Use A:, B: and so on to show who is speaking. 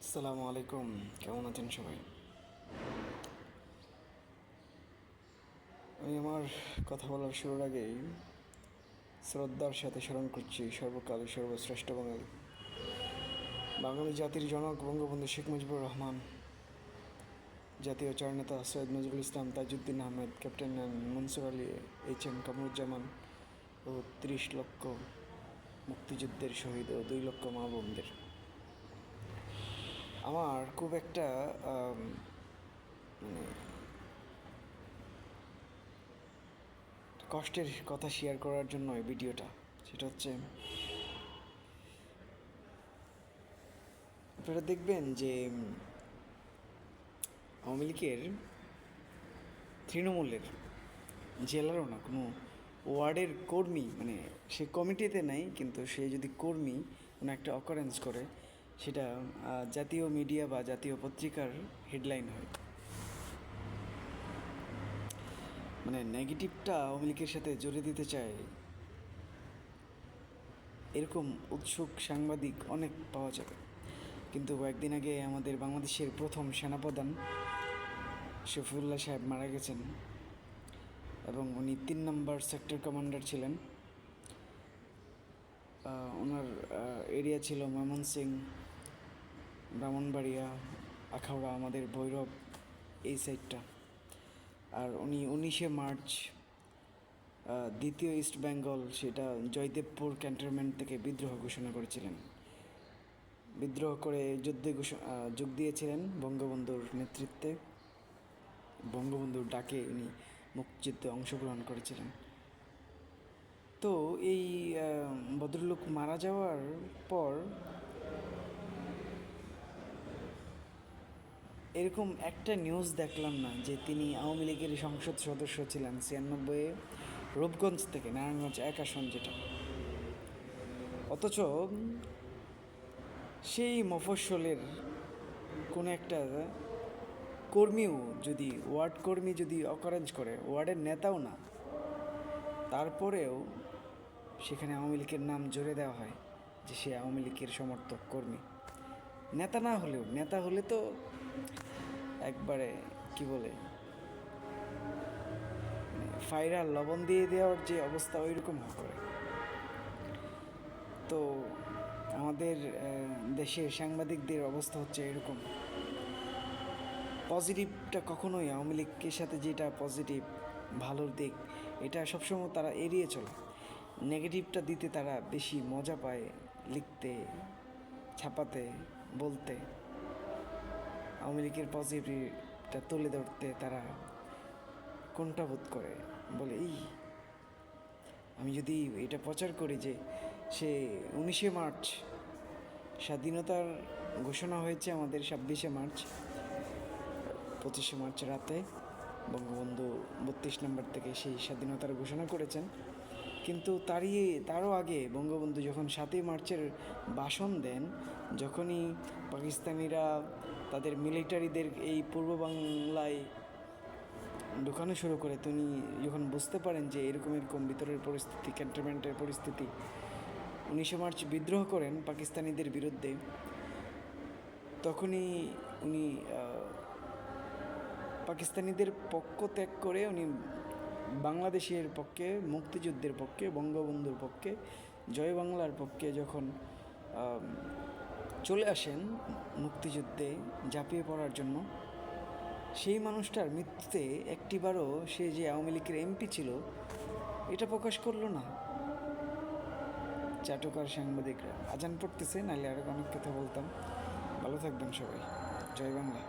A: আসসালামু আলাইকুম, কেমন আছেন সবাই? আমি আমার কথা বলার শুরুর আগেই শ্রদ্ধার সাথে স্মরণ করছি সর্বকালের সর্বশ্রেষ্ঠ বাঙালি, বাঙালি জাতির জনক বঙ্গবন্ধু শেখ মুজিবুর রহমান, জাতীয় চারনেতা সৈয়দ নজরুল ইসলাম, তাজউদ্দিন আহমেদ, ক্যাপ্টেন মনসুর আলী, এইচ.এম. কামরুজ্জামান ও 30 লক্ষ মুক্তিযুদ্ধের শহীদ ও 2 লক্ষ মা বোনদের। আমার খুব একটা মানে কষ্টের কথা শেয়ার করার জন্য এই ভিডিওটা। সেটা হচ্ছে, আপনারা দেখবেন যে আওয়ামী লীগের তৃণমূলের জেলারও না, কোনো ওয়ার্ডের কর্মী, মানে সে কমিটিতে নেই কিন্তু সে যদি কর্মী কোনো একটা অকারেন্স করে, সেটা জাতীয় মিডিয়া বা জাতীয় পত্রিকার হেডলাইন হয়। মানে নেগেটিভটা আওয়ামী লীগের সাথে জড়িয়ে দিতে চায় এরকম উৎসুক সাংবাদিক অনেক পাওয়া যাবে। কিন্তু কয়েকদিন আগে আমাদের বাংলাদেশের প্রথম সেনাপ্রধান শফিউল্লাহ সাহেব মারা গেছেন এবং উনি 3 নম্বর সেক্টর কমান্ডার ছিলেন। ওনার এরিয়া ছিল ময়মনসিংহ, ব্রাহ্মণবাড়িয়া, আখাউড়া, আমাদের ভৈরব, এই সাইডটা। আর উনি 19শে মার্চ দ্বিতীয় ইস্ট বেঙ্গল, সেটা জয়দেবপুর ক্যান্টনমেন্ট থেকে বিদ্রোহ ঘোষণা করেছিলেন। বিদ্রোহ করে যুদ্ধে যোগ দিয়েছিলেন বঙ্গবন্ধুর নেতৃত্বে। বঙ্গবন্ধুর ডাকে উনি মুক্তিযুদ্ধে অংশগ্রহণ করেছিলেন। তো এই ভদ্রলোক মারা যাওয়ার পর এরকম একটা নিউজ দেখলাম না যে তিনি আওয়ামী লীগের সংসদ সদস্য ছিলেন 96-এ, রূপগঞ্জ থেকে, নারায়ণগঞ্জ 1 আসন যেটা। অথচ সেই মফস্বলের কোনো একটা কর্মীও যদি, ওয়ার্ড কর্মী যদি অকারেন্স করে, ওয়ার্ডের নেতাও না, তারপরেও সেখানে আওয়ামী লীগের নাম জুড়ে দেওয়া হয় যে সে আওয়ামী লীগের সমর্থক কর্মী। নেতা না হলেও, নেতা হলে তো একবারে কি বলে, ফাইরা লবণ দিয়ে দেওয়ার যে অবস্থা ওই রকম করে। তো আমাদের দেশের সাংবাদিকদের অবস্থা হচ্ছে এরকম। পজিটিভটা কখনোই, আওয়ামী লীগের সাথে যেটা পজিটিভ ভালোর দিক, এটা সবসময় তারা এড়িয়ে চলে। নেগেটিভটা দিতে তারা বেশি মজা পায়, লিখতে, ছাপাতে, বলতে। আওয়ামী লীগের পজিটিভটা তুলে ধরতে তারা কুণ্ঠাবোধ করে, বলে এই আমি যদি এটা প্রচার করি যে সে 19শে মার্চ স্বাধীনতার ঘোষণা হয়েছে, আমাদের 26শে মার্চ, 25শে মার্চ রাতে বঙ্গবন্ধু 32 নম্বর থেকে সেই স্বাধীনতার ঘোষণা করেছেন। কিন্তু তারও আগে বঙ্গবন্ধু যখন 7ই মার্চের ভাষণ দেন, যখনই পাকিস্তানিরা তাদের মিলিটারিদের এই পূর্ব বাংলায় ঢুকানো শুরু করে, তিনি যখন বুঝতে পারেন যে এরকম এরকম ভিতরের পরিস্থিতি, ক্যান্টনমেন্টের পরিস্থিতি, 19শে মার্চ বিদ্রোহ করেন পাকিস্তানিদের বিরুদ্ধে। তখনই উনি পাকিস্তানিদের পক্ষ ত্যাগ করে উনি বাংলাদেশের পক্ষে, মুক্তিযুদ্ধের পক্ষে, বঙ্গবন্ধুর পক্ষে, জয় বাংলার পক্ষে যখন চলে আসেন মুক্তিযুদ্ধে ঝাঁপিয়ে পড়ার জন্য, সেই মানুষটার মৃত্যুতে একটিবারও সে যে আওয়ামী লীগের এমপি ছিল এটা প্রকাশ করলো না। চাটুকার সাংবাদিকরা। আজান পড়তেছে, নাহলে আরও অনেক কথা বলতাম। ভালো থাকবেন সবাই। জয় বাংলা।